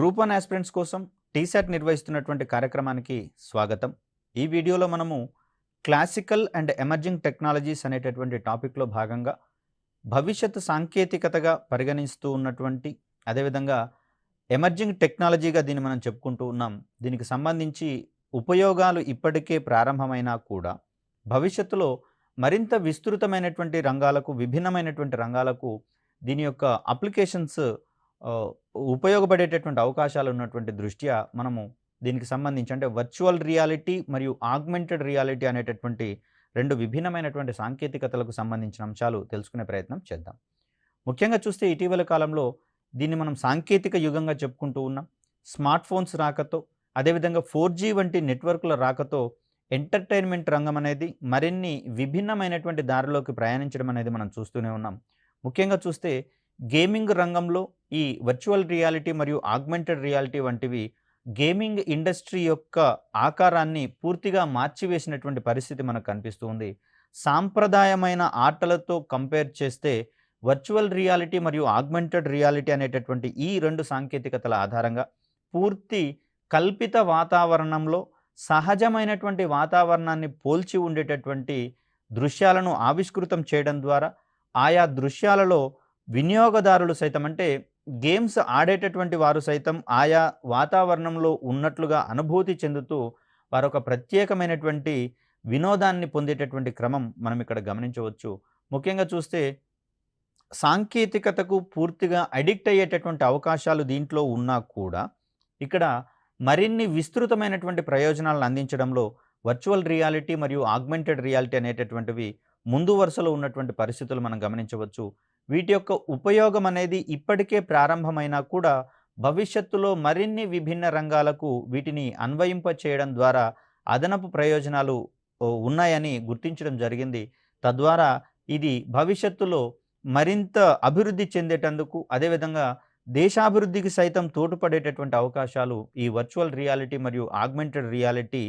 Group 1 aspirants కోసం టీశాట్ నిర్వహిస్తున్నటువంటి కార్యక్రమానికి స్వాగతం. ఈ వీడియోలో మనము క్లాసికల్ అండ్ ఎమర్జింగ్ టెక్నాలజీస్ అనేటటువంటి టాపిక్‌లో భాగంగా భవిష్యత్తు సాంకేతికతగా పరిగణిస్తూ ఉన్నటువంటి అదేవిధంగా ఎమర్జింగ్ టెక్నాలజీగా దీన్ని మనం చెప్పుకుంటూ ఉన్నాం. దీనికి సంబంధించి ఉపయోగాలు ఇప్పటికే ప్రారంభమైనా కూడా భవిష్యత్తులో మరింత విస్తృతమైనటువంటి రంగాలకు, విభిన్నమైనటువంటి రంగాలకు దీని యొక్క అప్లికేషన్స్ ఉపయోగపడేటటువంటి అవకాశాలు ఉన్నటువంటి దృష్ట్యా మనము దీనికి సంబంధించి అంటే వర్చువల్ రియాలిటీ మరియు ఆగ్మెంటెడ్ రియాలిటీ అనేటటువంటి రెండు విభిన్నమైనటువంటి సాంకేతికతలకు సంబంధించిన అంశాలు తెలుసుకునే ప్రయత్నం చేద్దాం. ముఖ్యంగా చూస్తే ఇటీవల కాలంలో దీన్ని మనం సాంకేతిక యుగంగా చెప్పుకుంటూ ఉన్నాం. స్మార్ట్ ఫోన్స్ రాకతో, అదేవిధంగా 4G వంటి నెట్వర్క్ల రాకతో ఎంటర్టైన్మెంట్ రంగం అనేది మరిన్ని విభిన్నమైనటువంటి దారిలోకి ప్రయాణించడం అనేది మనం చూస్తూనే ఉన్నాం. ముఖ్యంగా చూస్తే గేమింగ్ రంగంలో ఈ వర్చువల్ రియాలిటీ మరియు ఆగ్మెంటెడ్ రియాలిటీ వంటివి గేమింగ్ ఇండస్ట్రీ యొక్క ఆకారాన్ని పూర్తిగా మార్చివేసినటువంటి పరిస్థితి మనకు కనిపిస్తూ ఉంది. సాంప్రదాయమైన ఆటలతో కంపేర్ చేస్తే వర్చువల్ రియాలిటీ మరియు ఆగ్మెంటెడ్ రియాలిటీ అనేటటువంటి ఈ రెండు సాంకేతికతల ఆధారంగా పూర్తి కల్పిత వాతావరణంలో సహజమైనటువంటి వాతావరణాన్ని పోల్చి ఉండేటటువంటి దృశ్యాలను ఆవిష్కృతం చేయడం ద్వారా ఆయా దృశ్యాలలో వినియోగదారులు సైతం అంటే గేమ్స్ ఆడేటటువంటి వారు సైతం ఆయా వాతావరణంలో ఉన్నట్లుగా అనుభూతి చెందుతూ వారొక ప్రత్యేకమైనటువంటి వినోదాన్ని పొందేటటువంటి క్రమం మనం ఇక్కడ గమనించవచ్చు. ముఖ్యంగా చూస్తే సాంకేతికతకు పూర్తిగా అడిక్ట్ అయ్యేటటువంటి అవకాశాలు దీంట్లో ఉన్నా కూడా ఇక్కడ మరిన్ని విస్తృతమైనటువంటి ప్రయోజనాలను అందించడంలో వర్చువల్ రియాలిటీ మరియు ఆగ్మెంటెడ్ రియాలిటీ అనేటటువంటివి ముందు వరుసలో ఉన్నటువంటి పరిస్థితులు మనం గమనించవచ్చు. వీటి యొక్క ఉపయోగం అనేది ఇప్పటికే ప్రారంభమైనా కూడా భవిష్యత్తులో మరిన్ని విభిన్న రంగాలకు వీటిని అన్వయింప చేయడం ద్వారా అదనపు ప్రయోజనాలు ఉన్నాయని గుర్తించడం జరిగింది. తద్వారా ఇది భవిష్యత్తులో మరింత అభివృద్ధి చెందేటందుకు అదేవిధంగా దేశాభివృద్ధికి సైతం తోడ్పడేటటువంటి అవకాశాలు ఈ వర్చువల్ రియాలిటీ మరియు ఆగ్మెంటెడ్ రియాలిటీ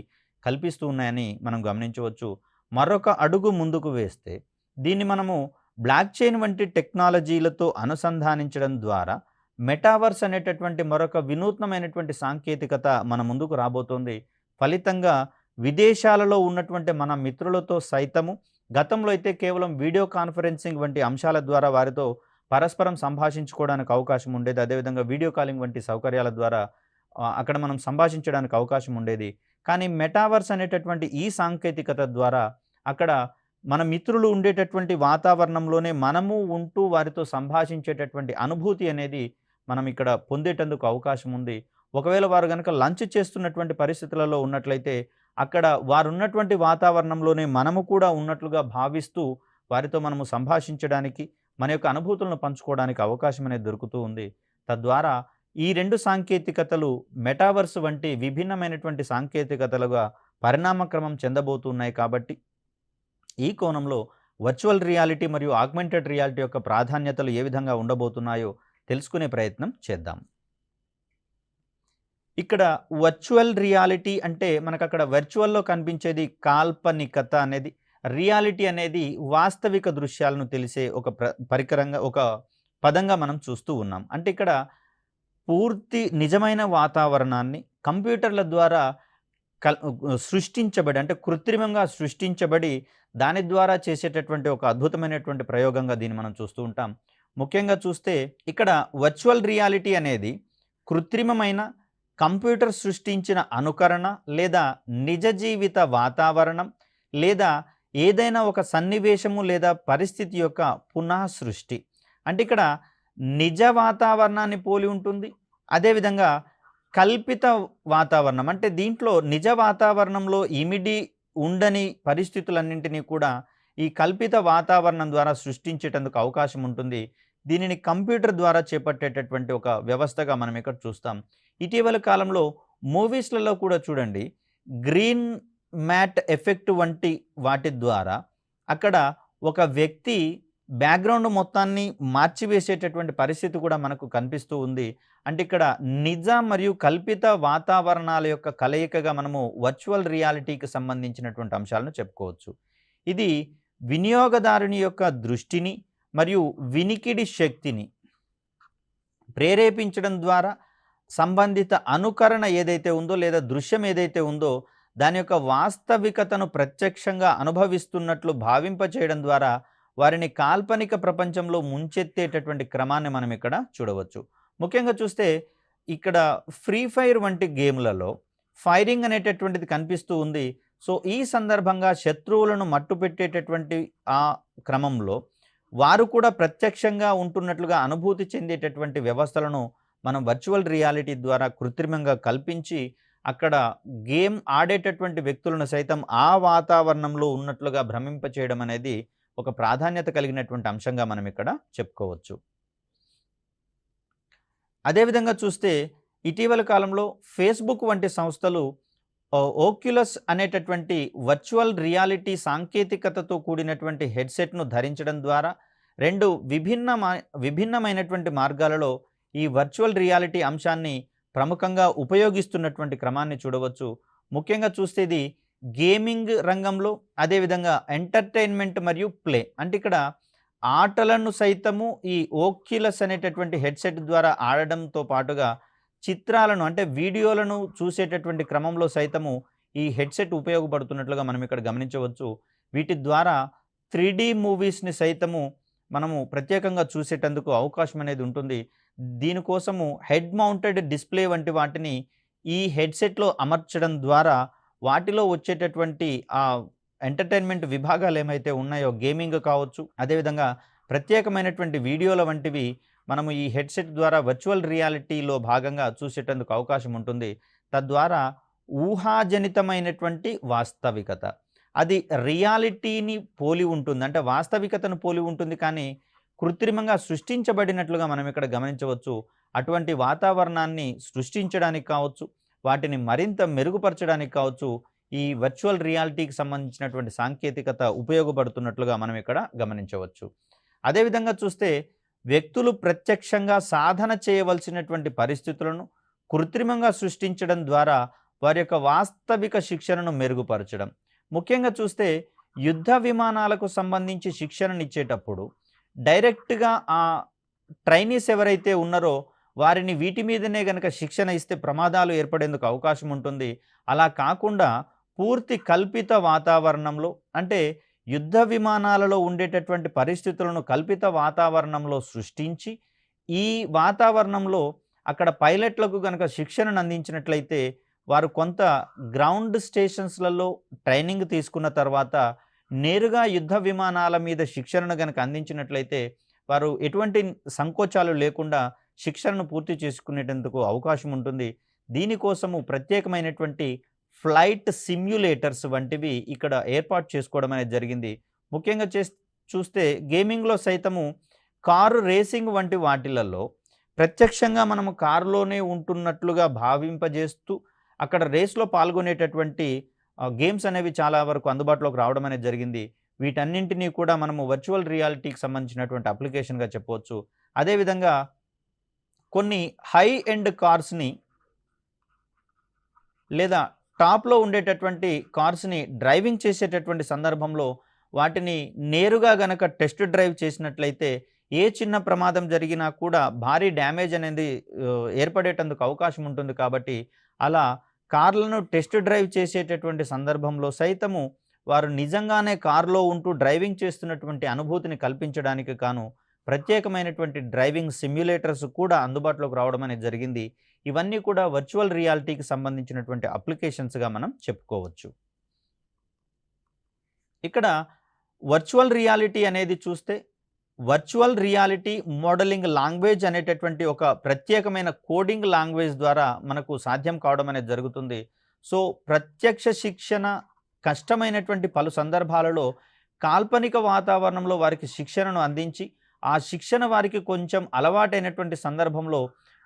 కల్పిస్తూ ఉన్నాయని మనం గమనించవచ్చు. మరొక అడుగు ముందుకు వేస్తే దీన్ని మనము బ్లాక్ చైన్ వంటి టెక్నాలజీలతో అనుసంధానించడం ద్వారా మెటావర్స్ అనేటటువంటి మరొక వినూత్నమైనటువంటి సాంకేతికత మన ముందుకు రాబోతోంది. ఫలితంగా విదేశాలలో ఉన్నటువంటి మన మిత్రులతో సైతము గతంలో అయితే కేవలం వీడియో కాన్ఫరెన్సింగ్ వంటి అంశాల ద్వారా వారితో పరస్పరం సంభాషించుకోవడానికి అవకాశం ఉండేది. అదేవిధంగా వీడియో కాలింగ్ వంటి సౌకర్యాల ద్వారా అక్కడ మనం సంభాషించడానికి అవకాశం ఉండేది. కానీ మెటావర్స్ అనేటటువంటి ఈ సాంకేతికత ద్వారా అక్కడ మన మిత్రులు ఉండేటటువంటి వాతావరణంలోనే మనము ఉంటూ వారితో సంభాషించేటటువంటి అనుభూతి అనేది మనం ఇక్కడ పొందేటందుకు అవకాశం ఉంది. ఒకవేళ వారు కనుక లంచ్ చేస్తున్నటువంటి పరిస్థితులలో ఉన్నట్లయితే అక్కడ వారు ఉన్నటువంటి వాతావరణంలోనే మనము కూడా ఉన్నట్లుగా భావిస్తూ వారితో మనము సంభాషించడానికి మన యొక్క అనుభూతులను పంచుకోవడానికి అవకాశం అనేది దొరుకుతూ ఉంది. తద్వారా ఈ రెండు సాంకేతికతలు మెటావర్స్ వంటి విభిన్నమైనటువంటి సాంకేతికతలుగా పరిణామక్రమం చెందబోతున్నాయి. కాబట్టి ఈ కోణంలో వర్చువల్ రియాలిటీ మరియు ఆగ్మెంటెడ్ రియాలిటీ యొక్క ప్రాధాన్యతలు ఏ విధంగా ఉండబోతున్నాయో తెలుసుకునే ప్రయత్నం చేద్దాం. ఇక్కడ వర్చువల్ రియాలిటీ అంటే మనకు అక్కడ వర్చువల్లో కనిపించేది కాల్పనికత అనేది, రియాలిటీ అనేది వాస్తవిక దృశ్యాలను తెలిసే ఒక పరికరంగా ఒక పదంగా మనం చూస్తూ ఉన్నాం. అంటే ఇక్కడ పూర్తి నిజమైన వాతావరణాన్ని కంప్యూటర్ల ద్వారా సృష్టించబడి అంటే కృత్రిమంగా సృష్టించబడి దాని ద్వారా చేసేటటువంటి ఒక అద్భుతమైనటువంటి ప్రయోగంగా దీన్ని మనం చూస్తూ ఉంటాం. ముఖ్యంగా చూస్తే ఇక్కడ వర్చువల్ రియాలిటీ అనేది కృత్రిమమైన కంప్యూటర్ సృష్టించిన అనుకరణ లేదా నిజ జీవిత వాతావరణం లేదా ఏదైనా ఒక సన్నివేశము లేదా పరిస్థితి యొక్క పునః సృష్టి. అంటే ఇక్కడ నిజ వాతావరణాన్ని పోలి ఉంటుంది. అదేవిధంగా కల్పిత వాతావరణం అంటే దీంట్లో నిజ వాతావరణంలో ఇమిడి ఉండని పరిస్థితులన్నింటినీ కూడా ఈ కల్పిత వాతావరణం ద్వారా సృష్టించేటందుకు అవకాశం ఉంటుంది. దీనిని కంప్యూటర్ ద్వారా చేపట్టేటటువంటి ఒక వ్యవస్థగా మనం ఇక్కడ చూస్తాం. ఇటీవల కాలంలో మూవీస్లలో కూడా చూడండి గ్రీన్ మ్యాట్ ఎఫెక్ట్ వంటి వాటి ద్వారా అక్కడ ఒక వ్యక్తి బ్యాక్గ్రౌండ్ మొత్తాన్ని మార్చివేసేటటువంటి పరిస్థితి కూడా మనకు కనిపిస్తూ ఉంది. అంటే ఇక్కడ నిజ మరియు కల్పిత వాతావరణాల యొక్క కలయికగా మనము వర్చువల్ రియాలిటీకి సంబంధించినటువంటి అంశాలను చెప్పుకోవచ్చు. ఇది వినియోగదారుని యొక్క దృష్టిని మరియు వినికిడి శక్తిని ప్రేరేపించడం ద్వారా సంబంధిత అనుకరణ ఏదైతే ఉందో లేదా దృశ్యం ఏదైతే ఉందో దాని యొక్క వాస్తవికతను ప్రత్యక్షంగా అనుభవిస్తున్నట్లు భావింపచేయడం ద్వారా వారిని కాల్పనిక ప్రపంచంలో ముంచెత్తేటటువంటి క్రమాన్ని మనం ఇక్కడ చూడవచ్చు. ముఖ్యంగా చూస్తే ఇక్కడ ఫ్రీ ఫైర్ వంటి గేమ్‌లలో ఫైరింగ్ అనేటటువంటిది కనిపిస్తూ ఉంది. సో, ఈ సందర్భంగా శత్రువులను మట్టుపెట్టేటటువంటి ఆ క్రమంలో వారు కూడా ప్రత్యక్షంగా ఉంటున్నట్లుగా అనుభూతి చెందేటటువంటి వ్యవస్థలను మనం వర్చువల్ రియాలిటీ ద్వారా కృత్రిమంగా కల్పించి అక్కడ గేమ్ ఆడేటటువంటి వ్యక్తులను సైతం ఆ వాతావరణంలో ఉన్నట్లుగా భ్రమింపచేయడం అనేది ఒక ప్రాధాన్యత కలిగినటువంటి అంశంగా మనం ఇక్కడ చెప్పుకోవచ్చు. అదేవిధంగా చూస్తే ఇటీవల కాలంలో ఫేస్‌బుక్ వంటి సంస్థలు ఓక్యులస్ అనేటటువంటి వర్చువల్ రియాలిటీ సాంకేతికతతో కూడినటువంటి హెడ్‌సెట్‌ను ధరించడం ద్వారా 2 విభిన్నమైనటువంటి మార్గాలలో ఈ వర్చువల్ రియాలిటీ అంశాన్ని ప్రముఖంగా ఉపయోగిస్తున్నటువంటి క్రమాన్ని చూడవచ్చు. ముఖ్యంగా చూస్తే ఇది గేమింగ్ రంగంలో, అదేవిధంగా ఎంటర్‌టైన్‌మెంట్ మరియు ప్లే అంటే ఇక్కడ ఆటలను సైతము ఈ ఓక్యులస్ అనేటటువంటి హెడ్‌సెట్ ద్వారా ఆడడంతో పాటుగా చిత్రాలను అంటే వీడియోలను చూసేటటువంటి క్రమంలో సైతము ఈ హెడ్‌సెట్ ఉపయోగపడుతున్నట్లుగా మనం ఇక్కడ గమనించవచ్చు. వీటి ద్వారా 3D మూవీస్‌ని సైతము మనము ప్రత్యేకంగా చూసేటందుకు అవకాశం అనేది ఉంటుంది. దీనికోసము హెడ్ మౌంటెడ్ డిస్‌ప్లే వంటి వాటిని ఈ హెడ్‌సెట్‌లో అమర్చడం ద్వారా వాటిలో వచ్చేటటువంటి ఎంటర్‌టైన్‌మెంట్ విభాగాలు ఏమైతే ఉన్నాయో గేమింగ్ కావచ్చు, అదేవిధంగా ప్రత్యేకమైనటువంటి వీడియోల వంటివి మనము ఈ హెడ్‌సెట్ ద్వారా వర్చువల్ రియాలిటీలో భాగంగా చూసేటందుకు అవకాశం ఉంటుంది. తద్వారా ఊహాజనితమైనటువంటి వాస్తవికత అది రియాలిటీని పోలి ఉంటుంది. అంటే వాస్తవికతను పోలి ఉంటుంది కానీ కృత్రిమంగా సృష్టించబడినట్లుగా మనం ఇక్కడ గమనించవచ్చు. అటువంటి వాతావరణాన్ని సృష్టించడానికి కావచ్చు, వాటిని మరింత మెరుగుపరచడానికి కావచ్చు, ఈ వర్చువల్ రియాలిటీకి సంబంధించినటువంటి సాంకేతికత ఉపయోగపడుతున్నట్లుగా మనం ఇక్కడ గమనించవచ్చు. అదేవిధంగా చూస్తే వ్యక్తులు ప్రత్యక్షంగా సాధన చేయవలసినటువంటి పరిస్థితులను కృత్రిమంగా సృష్టించడం ద్వారా వారి యొక్క వాస్తవిక శిక్షణను మెరుగుపరచడం. ముఖ్యంగా చూస్తే యుద్ధ విమానాలకు సంబంధించి శిక్షణనిచ్చేటప్పుడు డైరెక్ట్‌గా ఆ ట్రైనీస్ ఎవరైతే ఉన్నారో వారిని వీటి మీదనే గనక శిక్షణ ఇస్తే ప్రమాదాలు ఏర్పడేందుకు అవకాశం ఉంటుంది. అలా కాకుండా పూర్తి కల్పిత వాతావరణంలో అంటే యుద్ధ విమానాలలో ఉండేటటువంటి పరిస్థితులను కల్పిత వాతావరణంలో సృష్టించి, ఈ వాతావరణంలో అక్కడ పైలట్‌లకు గనక శిక్షణను అందించినట్లయితే వారు కొంత గ్రౌండ్ స్టేషన్స్‌లలో ట్రైనింగ్ తీసుకున్న తర్వాత నేరుగా యుద్ధ విమానాల మీద శిక్షణను గనక అందించినట్లయితే వారు ఎటువంటి సంకోచాలు లేకుండా శిక్షణను పూర్తి చేసుకునేటందుకు అవకాశం ఉంటుంది. దీనికోసము ప్రత్యేకమైనటువంటి ఫ్లైట్ సిమ్యులేటర్స్ వంటివి ఇక్కడ ఏర్పాటు చేసుకోవడం అనేది జరిగింది. ముఖ్యంగా చూస్తే గేమింగ్‌లో సైతము కారు రేసింగ్ వంటి వాటిలలో ప్రత్యక్షంగా మనము కారులోనే ఉంటున్నట్లుగా భావింపజేస్తూ అక్కడ రేస్‌లో పాల్గొనేటటువంటి గేమ్స్ అనేవి చాలా వరకు అందుబాటులోకి రావడం అనేది జరిగింది. వీటన్నింటినీ కూడా మనము వర్చువల్ రియాలిటీకి సంబంధించినటువంటి అప్లికేషన్‌గా చెప్పవచ్చు. అదేవిధంగా కొన్ని హై ఎండ్ కార్స్‌ని లేదా టాప్‌లో ఉండేటటువంటి కార్స్‌ని డ్రైవింగ్ చేసేటటువంటి సందర్భంలో వాటిని నేరుగా గనక టెస్ట్ డ్రైవ్ చేసినట్లయితే ఏ చిన్న ప్రమాదం జరిగినా కూడా భారీ డ్యామేజ్ అనేది ఏర్పడేటందుకు అవకాశం ఉంటుంది. కాబట్టి అలా కార్లను టెస్ట్ డ్రైవ్ చేసేటటువంటి సందర్భంలో సైతము వారు నిజంగానే కారులో ఉంటూ డ్రైవింగ్ చేస్తున్నటువంటి అనుభూతిని కల్పించడానికి గాను ప్రత్యేకమైనటువంటి డ్రైవింగ్ సిమ్యులేటర్స్ కూడా అందుబాటులోకి రావడం అనేది జరిగింది. ఇవన్నీ కూడా వర్చువల్ రియాలిటీకి సంబంధించినటువంటి అప్లికేషన్స్‌గా మనం చెప్పుకోవచ్చు. ఇక్కడ వర్చువల్ రియాలిటీ అనేది చూస్తే వర్చువల్ రియాలిటీ మోడలింగ్ లాంగ్వేజ్ అనేటటువంటి ఒక ప్రత్యేకమైన కోడింగ్ లాంగ్వేజ్ ద్వారా మనకు సాధ్యం కావడం అనేది జరుగుతుంది. సో, ప్రత్యక్ష శిక్షణ కష్టమైనటువంటి పలు సందర్భాలలో కాల్పనిక వాతావరణంలో వారికి శిక్షణను అందించి, ఆ శిక్షణ వారికి కొంచెం అలవాటైనటువంటి సందర్భంలో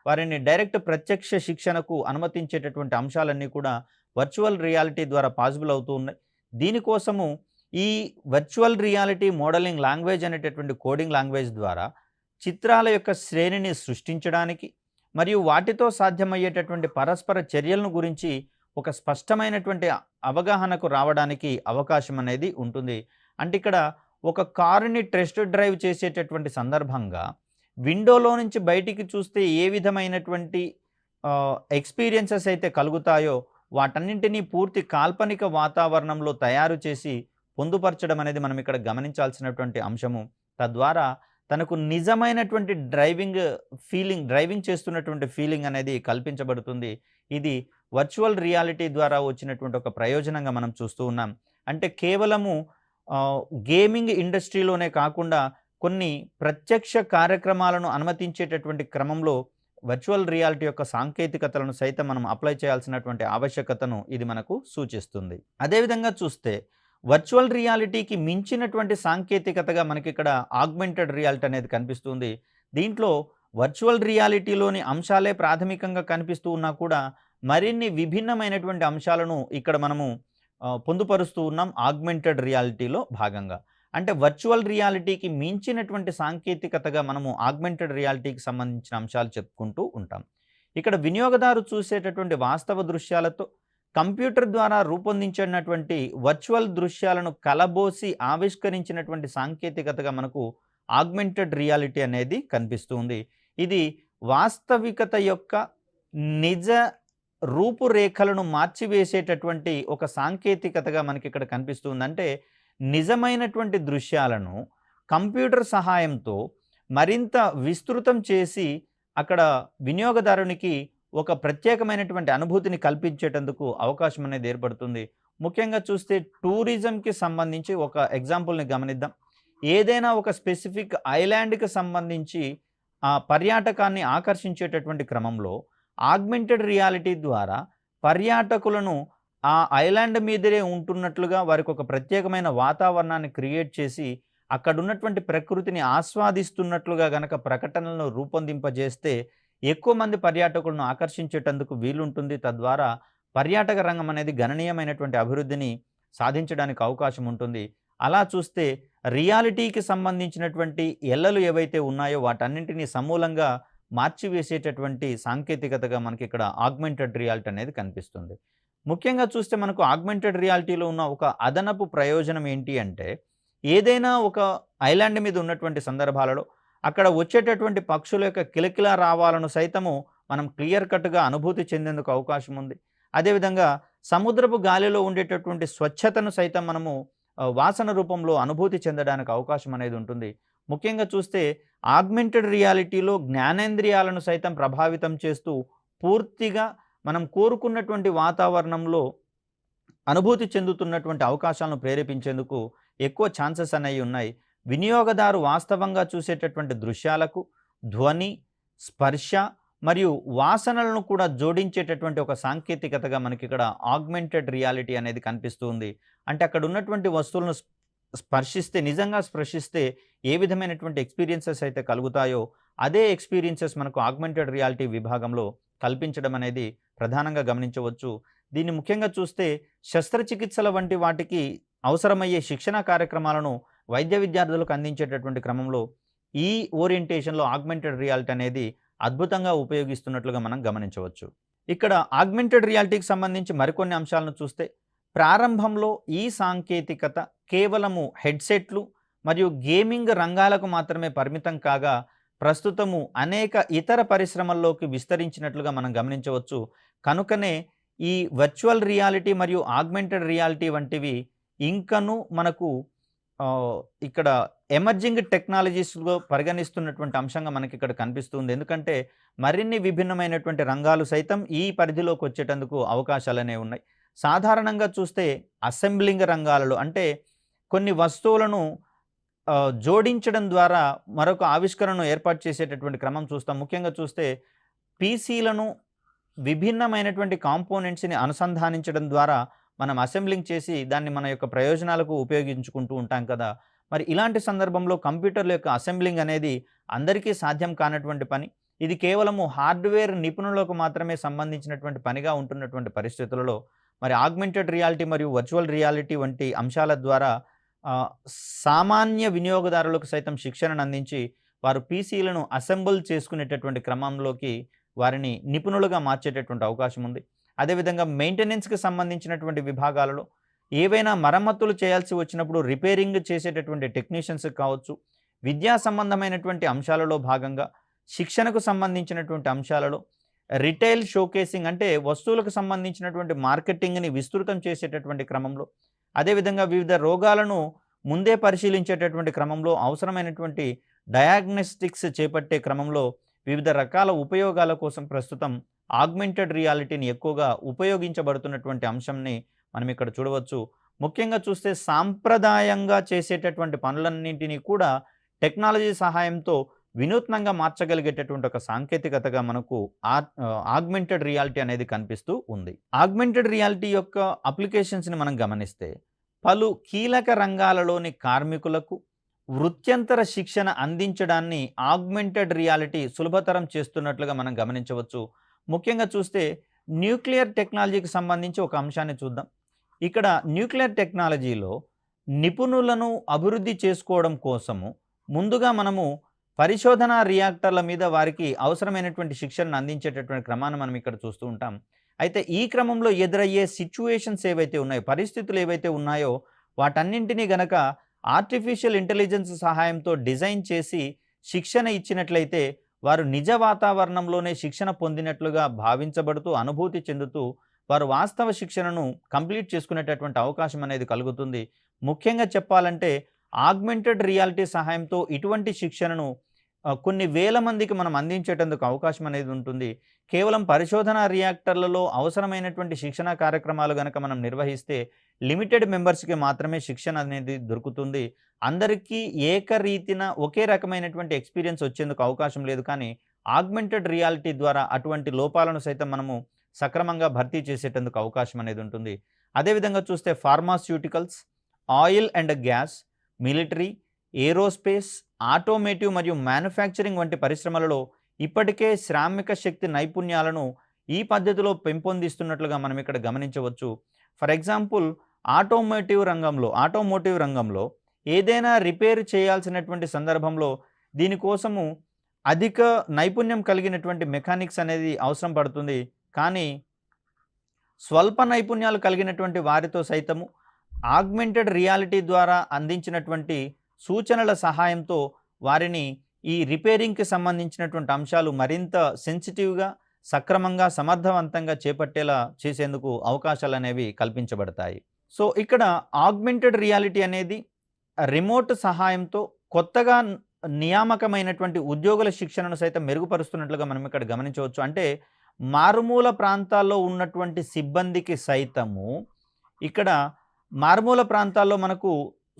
వారిని డైరెక్ట్ ప్రత్యక్ష శిక్షణకు అనుమతించేటటువంటి అంశాలన్నీ కూడా వర్చువల్ రియాలిటీ ద్వారా పాసిబుల్ అవుతూ ఉన్నాయి. దీనికోసము ఈ వర్చువల్ రియాలిటీ మోడలింగ్ లాంగ్వేజ్ అనేటటువంటి కోడింగ్ లాంగ్వేజ్ ద్వారా చిత్రాల యొక్క శ్రేణిని సృష్టించడానికి మరియు వాటితో సాధ్యమయ్యేటటువంటి పరస్పర చర్యలను గురించి ఒక స్పష్టమైనటువంటి అవగాహనకు రావడానికి అవకాశం అనేది ఉంటుంది. అంటే ఇక్కడ ఒక కారుని టెస్ట్ డ్రైవ్ చేసేటటువంటి సందర్భంగా విండోలో నుంచి బయటికి చూస్తే ఏ విధమైనటువంటి ఎక్స్‌పీరియన్సెస్ అయితే కలుగుతాయో వాటన్నింటినీ పూర్తి కాల్పనిక వాతావరణంలో తయారు చేసి పొందుపరచడం అనేది మనం ఇక్కడ గమనించాల్సినటువంటి అంశము. తద్వారా తనకు నిజమైనటువంటి డ్రైవింగ్ చేస్తున్నటువంటి ఫీలింగ్ అనేది కల్పించబడుతుంది. ఇది వర్చువల్ రియాలిటీ ద్వారా వచ్చినటువంటి ఒక ప్రయోజనంగా మనం చూస్తూ ఉన్నాం. అంటే కేవలము గేమింగ్ ఇండస్ట్రీలోనే కాకుండా కొన్ని ప్రత్యక్ష కార్యక్రమాలను అనుమతించేటటువంటి క్రమంలో వర్చువల్ రియాలిటీ యొక్క సాంకేతికతలను సైతం మనం అప్లై చేయాల్సినటువంటి ఆవశ్యకతను ఇది మనకు సూచిస్తుంది. అదేవిధంగా చూస్తే వర్చువల్ రియాలిటీకి మించినటువంటి సాంకేతికతగా మనకిక్కడ ఆగ్మెంటెడ్ రియాలిటీ అనేది కనిపిస్తుంది. దీంట్లో వర్చువల్ రియాలిటీలోని అంశాలే ప్రాథమికంగా కనిపిస్తూ ఉన్నా కూడా మరిన్ని విభిన్నమైనటువంటి అంశాలను ఇక్కడ మనము పొందుపరుస్తూ ఉన్నాం ఆగ్మెంటెడ్ రియాలిటీలో భాగంగా. అంటే వర్చువల్ రియాలిటీకి మించినటువంటి సాంకేతికతగా మనము ఆగ్మెంటెడ్ రియాలిటీకి సంబంధించిన అంశాలు చెప్పుకుంటూ ఉంటాం. ఇక్కడ వినియోగదారు చూసేటటువంటి వాస్తవ దృశ్యాలతో కంప్యూటర్ ద్వారా రూపొందించినటువంటి వర్చువల్ దృశ్యాలను కలబోసి ఆవిష్కరించినటువంటి సాంకేతికతగా మనకు ఆగ్మెంటెడ్ రియాలిటీ అనేది కనిపిస్తుంది. ఇది వాస్తవికత యొక్క నిజ రూపురేఖలను మార్చివేసేటటువంటి ఒక సాంకేతికతగా మనకి ఇక్కడ కనిపిస్తుంది. అంటే నిజమైనటువంటి దృశ్యాలను కంప్యూటర్ సహాయంతో మరింత విస్తృతం చేసి అక్కడ వినియోగదారునికి ఒక ప్రత్యేకమైనటువంటి అనుభూతిని కల్పించేటందుకు అవకాశం అనేది ఏర్పడుతుంది. ముఖ్యంగా చూస్తే టూరిజంకి సంబంధించి ఒక ఎగ్జాంపుల్ని గమనిద్దాం. ఏదైనా ఒక స్పెసిఫిక్ ఐలాండ్కి సంబంధించి ఆ పర్యాటకాన్ని ఆకర్షించేటటువంటి క్రమంలో ఆగ్మెంటెడ్ రియాలిటీ ద్వారా పర్యాటకులను ఆ ఐలాండ్ మీదనే ఉంటున్నట్లుగా వారికి ఒక ప్రత్యేకమైన వాతావరణాన్ని క్రియేట్ చేసి అక్కడున్నటువంటి ప్రకృతిని ఆస్వాదిస్తున్నట్లుగా గనక ప్రకటనలను రూపొందింపజేస్తే ఎక్కువ మంది పర్యాటకులను ఆకర్షించేటందుకు వీలుంటుంది. తద్వారా పర్యాటక రంగం అనేది గణనీయమైనటువంటి అభివృద్ధిని సాధించడానికి అవకాశం ఉంటుంది. అలా చూస్తే రియాలిటీకి సంబంధించినటువంటి ఎల్లలు ఏవైతే ఉన్నాయో వాటన్నింటినీ సమూలంగా మార్చివేసేటటువంటి సాంకేతికతగా మనకి ఇక్కడ ఆగ్మెంటెడ్ రియాలిటీ అనేది కనిపిస్తుంది. ముఖ్యంగా చూస్తే మనకు ఆగ్మెంటెడ్ రియాలిటీలో ఉన్న ఒక అదనపు ప్రయోజనం ఏంటి అంటే ఏదైనా ఒక ఐలాండ్ మీద ఉన్నటువంటి సందర్భాలలో అక్కడ వచ్చేటటువంటి పక్షుల యొక్క కిలకిలా రావాలను సైతము మనం క్లియర్ కట్గా అనుభూతి చెందేందుకు అవకాశం ఉంది. అదేవిధంగా సముద్రపు గాలిలో ఉండేటటువంటి స్వచ్ఛతను సైతం మనము వాసన రూపంలో అనుభూతి చెందడానికి అవకాశం అనేది ఉంటుంది. ముఖ్యంగా చూస్తే ఆగ్మెంటెడ్ రియాలిటీలో జ్ఞానేంద్రియాలను సైతం ప్రభావితం చేస్తూ పూర్తిగా మనం కోరుకున్నటువంటి వాతావరణంలో అనుభూతి చెందుతున్నటువంటి అవకాశాలను ప్రేరేపించేందుకు ఎక్కువ ఛాన్సెస్ అనేవి ఉన్నాయి. వినియోగదారు వాస్తవంగా చూసేటటువంటి దృశ్యాలకు ధ్వని, స్పర్శ మరియు వాసనలను కూడా జోడించేటటువంటి ఒక సాంకేతికతగా మనకి ఇక్కడ ఆగ్మెంటెడ్ రియాలిటీ అనేది కనిపిస్తుంది. అంటే అక్కడ ఉన్నటువంటి వస్తువులను నిజంగా స్పర్శిస్తే ఏ విధమైనటువంటి ఎక్స్పీరియన్సెస్ అయితే కలుగుతాయో అదే ఎక్స్పీరియన్సెస్ మనకు ఆగ్మెంటెడ్ రియాలిటీ విభాగంలో కల్పించడం అనేది ప్రధానంగా గమనించవచ్చు. దీన్ని ముఖ్యంగా చూస్తే శస్త్రచికిత్సల వంటి వాటికి అవసరమయ్యే శిక్షణ కార్యక్రమాలను వైద్య విద్యార్థులకు అందించేటటువంటి క్రమంలో ఈ ఓరియంటేషన్లో ఆగ్మెంటెడ్ రియాలిటీ అనేది అద్భుతంగా ఉపయోగిస్తున్నట్లుగా మనం గమనించవచ్చు. ఇక్కడ ఆగ్మెంటెడ్ రియాలిటీకి సంబంధించి మరికొన్ని అంశాలను చూస్తే ప్రారంభంలో ఈ సాంకేతికత కేవలము హెడ్సెట్లు మరియు గేమింగ్ రంగాలకు మాత్రమే పరిమితం కాగా ప్రస్తుతము అనేక ఇతర పరిశ్రమల్లోకి విస్తరించినట్లుగా మనం గమనించవచ్చు. కనుకనే ఈ వర్చువల్ రియాలిటీ మరియు ఆగ్మెంటెడ్ రియాలిటీ వంటివి ఇంకను మనకు ఇక్కడ ఎమర్జింగ్ టెక్నాలజీస్లో పరిగణిస్తున్నటువంటి అంశంగా మనకి ఇక్కడ కనిపిస్తుంది. ఎందుకంటే మరిన్ని విభిన్నమైనటువంటి రంగాలు సైతం ఈ పరిధిలోకి వచ్చేటందుకు అవకాశాలు అనేవి ఉన్నాయి. సాధారణంగా చూస్తే అసెంబ్లింగ్ రంగాలలో అంటే కొన్ని వస్తువులను జోడించడం ద్వారా మరొక ఆవిష్కరణను ఏర్పాటు చేసేటటువంటి క్రమం చూస్తాం. ముఖ్యంగా చూస్తే పీసీలను విభిన్నమైనటువంటి కాంపోనెంట్స్ని అనుసంధానించడం ద్వారా మనం అసెంబ్లింగ్ చేసి దాన్ని మన యొక్క ప్రయోజనాలకు ఉపయోగించుకుంటూ ఉంటాం కదా. మరి ఇలాంటి సందర్భంలో కంప్యూటర్ల యొక్క అసెంబ్లింగ్ అనేది అందరికీ సాధ్యం కానటువంటి పని. ఇది కేవలము హార్డ్వేర్ నిపుణులకు మాత్రమే సంబంధించినటువంటి పనిగా ఉంటున్నటువంటి పరిస్థితులలో మరి ఆగ్మెంటెడ్ రియాలిటీ మరియు వర్చువల్ రియాలిటీ వంటి అంశాల ద్వారా సామాన్య వినియోగదారులకు సైతం శిక్షణను అందించి వారు పీసీలను అసెంబుల్ చేసుకునేటటువంటి క్రమంలోకి వారిని నిపుణులుగా మార్చేటటువంటి అవకాశం ఉంది. అదేవిధంగా మెయింటెనెన్స్కి సంబంధించినటువంటి విభాగాలలో ఏవైనా మరమ్మతులు చేయాల్సి వచ్చినప్పుడు రిపేరింగ్ చేసేటటువంటి టెక్నీషియన్స్ కావచ్చు, విద్యా సంబంధమైనటువంటి అంశాలలో భాగంగా శిక్షణకు సంబంధించినటువంటి అంశాలలో రిటైల్ షోకేసింగ్ అంటే వస్తువులకు సంబంధించినటువంటి మార్కెటింగ్‌ని విస్తృతం చేసేటటువంటి క్రమంలో, అదేవిధంగా వివిధ రోగాలను ముందే పరిశీలించేటటువంటి క్రమంలో, అవసరమైనటువంటి డయాగ్నోస్టిక్స్ చేపట్టే క్రమంలో వివిధ రకాల ఉపయోగాల కోసం ప్రస్తుతం ఆగ్మెంటెడ్ రియాలిటీని ఎక్కువగా ఉపయోగించబడుతున్నటువంటి అంశంని మనం ఇక్కడ చూడవచ్చు. ముఖ్యంగా చూస్తే సాంప్రదాయంగా చేసేటటువంటి పనులన్నింటినీ కూడా టెక్నాలజీ సహాయంతో వినూత్నంగా మార్చగలిగేటటువంటి ఒక సాంకేతికతగా మనకు ఆగ్మెంటెడ్ రియాలిటీ అనేది కనిపిస్తూ ఉంది. ఆగ్మెంటెడ్ రియాలిటీ యొక్క అప్లికేషన్స్‌ని మనం గమనిస్తే పలు కీలక రంగాలలోని కార్మికులకు వృత్యంతర శిక్షణ అందించడాన్ని ఆగ్మెంటెడ్ రియాలిటీ సులభతరం చేస్తున్నట్లుగా మనం గమనించవచ్చు. ముఖ్యంగా చూస్తే న్యూక్లియర్ టెక్నాలజీకి సంబంధించి ఒక అంశాన్ని చూద్దాం. ఇక్కడ న్యూక్లియర్ టెక్నాలజీలో నిపుణులను అభివృద్ధి చేసుకోవడం కోసము ముందుగా మనము పరిశోధనా రియాక్టర్ల మీద వారికి అవసరమైనటువంటి శిక్షణను అందించేటటువంటి క్రమాన్ని మనం ఇక్కడ చూస్తూ ఉంటాం. అయితే ఈ క్రమంలో ఎదురయ్యే సిట్యుయేషన్స్ ఏవైతే ఉన్నాయో, పరిస్థితులు ఏవైతే ఉన్నాయో వాటన్నింటినీ గనక ఆర్టిఫిషియల్ ఇంటెలిజెన్స్ సహాయంతో డిజైన్ చేసి శిక్షణ ఇచ్చినట్లయితే వారు నిజ వాతావరణంలోనే శిక్షణ పొందినట్లుగా భావించబడుతూ, అనుభూతి చెందుతూ వారు వాస్తవ శిక్షణను కంప్లీట్ చేసుకునేటటువంటి అవకాశం అనేది కలుగుతుంది. ముఖ్యంగా చెప్పాలంటే ఆగ్మెంటెడ్ రియాలిటీ సహాయంతో ఇటువంటి శిక్షణను కొన్ని వేల మందికి మనం అందించేటందుకు అవకాశం అనేది ఉంటుంది. కేవలం పరిశోధనా రియాక్టర్లలో అవసరమైనటువంటి శిక్షణా కార్యక్రమాలు గనక మనం నిర్వహిస్తే లిమిటెడ్ మెంబర్స్‌కి మాత్రమే శిక్షణ అనేది దొరుకుతుంది. అందరికీ ఏకరీతిన ఒకే రకమైనటువంటి ఎక్స్‌పీరియన్స్ వచ్చేందుకు అవకాశం లేదు. కానీ ఆగ్మెంటెడ్ రియాలిటీ ద్వారా అటువంటి లోపాలను సైతం మనము సక్రమంగా భర్తీ చేసేటందుకు అవకాశం అనేది ఉంటుంది. అదేవిధంగా చూస్తే pharmaceuticals, oil and gas, military, aerospace, automotive మరియు మ్యానుఫ్యాక్చరింగ్ వంటి పరిశ్రమలలో ఇప్పటికే శ్రామిక శక్తి నైపుణ్యాలను ఈ పద్ధతిలో పెంపొందిస్తున్నట్లుగా మనం ఇక్కడ గమనించవచ్చు. ఫర్ ఎగ్జాంపుల్ ఆటోమోటివ్ రంగంలో ఏదైనా రిపేర్ చేయాల్సినటువంటి సందర్భంలో దీనికోసము అధిక నైపుణ్యం కలిగినటువంటి మెకానిక్స్ అనేది అవసరం పడుతుంది. కానీ స్వల్ప నైపుణ్యాలు కలిగినటువంటి వారితో సైతము ఆగ్మెంటెడ్ రియాలిటీ ద్వారా అందించినటువంటి సూచనల సహాయంతో వారిని ఈ రిపేరింగ్‌కి సంబంధించినటువంటి అంశాలు మరింత సెన్సిటివ్‌గా, సక్రమంగా, సమర్థవంతంగా చేపట్టేలా చేసేందుకు అవకాశాలనేవి కల్పించబడతాయి. సో, ఇక్కడ ఆగ్మెంటెడ్ రియాలిటీ అనేది రిమోట్ సహాయంతో కొత్తగా నియామకమైనటువంటి ఉద్యోగుల శిక్షణను సైతం మెరుగుపరుస్తున్నట్లుగా మనం ఇక్కడ గమనించవచ్చు. అంటే మారుమూల ప్రాంతాల్లో ఉన్నటువంటి సిబ్బందికి సైతము ఇక్కడ మారుమూల ప్రాంతాల్లో మనకు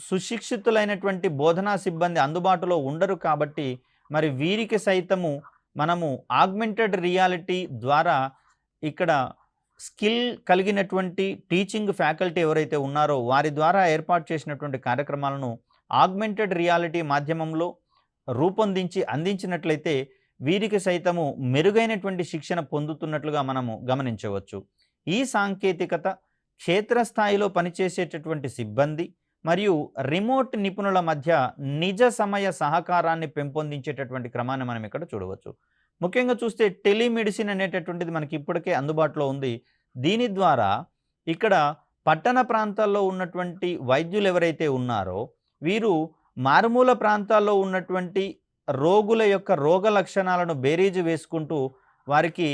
సుశిక్షితులైనటువంటి బోధనా సిబ్బంది అందుబాటులో ఉండరు కాబట్టి మరి వీరికి సైతము మనము ఆగ్మెంటెడ్ రియాలిటీ ద్వారా ఇక్కడ స్కిల్ కలిగినటువంటి టీచింగ్ ఫ్యాకల్టీ ఎవరైతే ఉన్నారో వారి ద్వారా ఏర్పాటు చేసినటువంటి కార్యక్రమాలను ఆగ్మెంటెడ్ రియాలిటీ మాధ్యమంలో రూపొందించి అందించినట్లయితే వీరికి సైతము మెరుగైనటువంటి శిక్షణ పొందుతున్నట్లుగా మనము గమనించవచ్చు. ఈ సాంకేతికత క్షేత్రస్థాయిలో పనిచేసేటటువంటి సిబ్బంది మరియు రిమోట్ నిపుణుల మధ్య నిజ సమయ సహకారాన్ని పెంపొందించేటటువంటి క్రమాన్ని మనం ఇక్కడ చూడవచ్చు. ముఖ్యంగా చూస్తే టెలిమెడిసిన్ అనేటటువంటిది మనకి ఇప్పటికే అందుబాటులో ఉంది. దీని ద్వారా ఇక్కడ పట్టణ ప్రాంతాల్లో ఉన్నటువంటి వైద్యులు ఎవరైతే ఉన్నారో వీరు మారుమూల ప్రాంతాల్లో ఉన్నటువంటి రోగుల యొక్క రోగ లక్షణాలను బేరీజు వేసుకుంటూ వారికి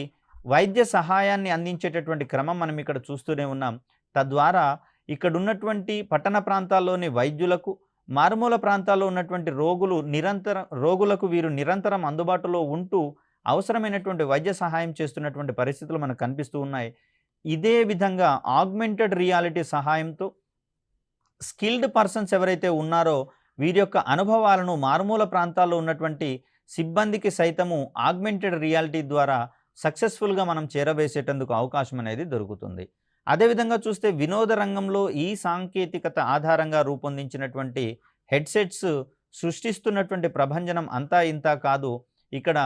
వైద్య సహాయాన్ని అందించేటటువంటి క్రమం మనం ఇక్కడ చూస్తూనే ఉన్నాం. తద్వారా ఇక్కడ ఉన్నటువంటి పట్టణ ప్రాంతాల్లోని వైద్యులకు, మారుమూల ప్రాంతాల్లో ఉన్నటువంటి రోగులకు వీరు నిరంతరం అందుబాటులో ఉంటూ అవసరమైనటువంటి వైద్య సహాయం చేస్తున్నటువంటి పరిస్థితులు మనకు కనిపిస్తూ ఉన్నాయి. ఇదే విధంగా ఆగ్మెంటెడ్ రియాలిటీ సహాయంతో స్కిల్డ్ పర్సన్స్ ఎవరైతే ఉన్నారో వీరి యొక్క అనుభవాలను మారుమూల ప్రాంతాల్లో ఉన్నటువంటి సిబ్బందికి సైతము ఆగ్మెంటెడ్ రియాలిటీ ద్వారా సక్సెస్ఫుల్గా మనం చేరవేసేటందుకు అవకాశం అనేది దొరుకుతుంది. అదేవిధంగా చూస్తే వినోద రంగంలో ఈ సాంకేతికత ఆధారంగా రూపొందించినటువంటి హెడ్సెట్స్ సృష్టిస్తున్నటువంటి ప్రభంజనం అంతా ఇంతా కాదు. ఇక్కడ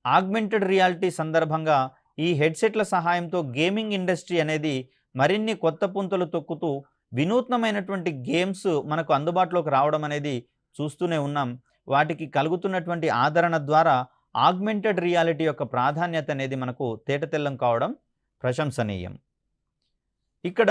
ఆగ్మెంటెడ్ రియాలిటీ సందర్భంగా ఈ హెడ్సెట్ల సహాయంతో గేమింగ్ ఇండస్ట్రీ అనేది మరిన్ని కొత్త పుంతలు తొక్కుతూ వినూత్నమైనటువంటి గేమ్స్ మనకు అందుబాటులోకి రావడం అనేది చూస్తూనే ఉన్నాం. వాటికి కలుగుతున్నటువంటి ఆదరణ ద్వారా ఆగ్మెంటెడ్ రియాలిటీ యొక్క ప్రాధాన్యత అనేది మనకు తేటతెల్లం కావడం ప్రశంసనీయం. ఇక్కడ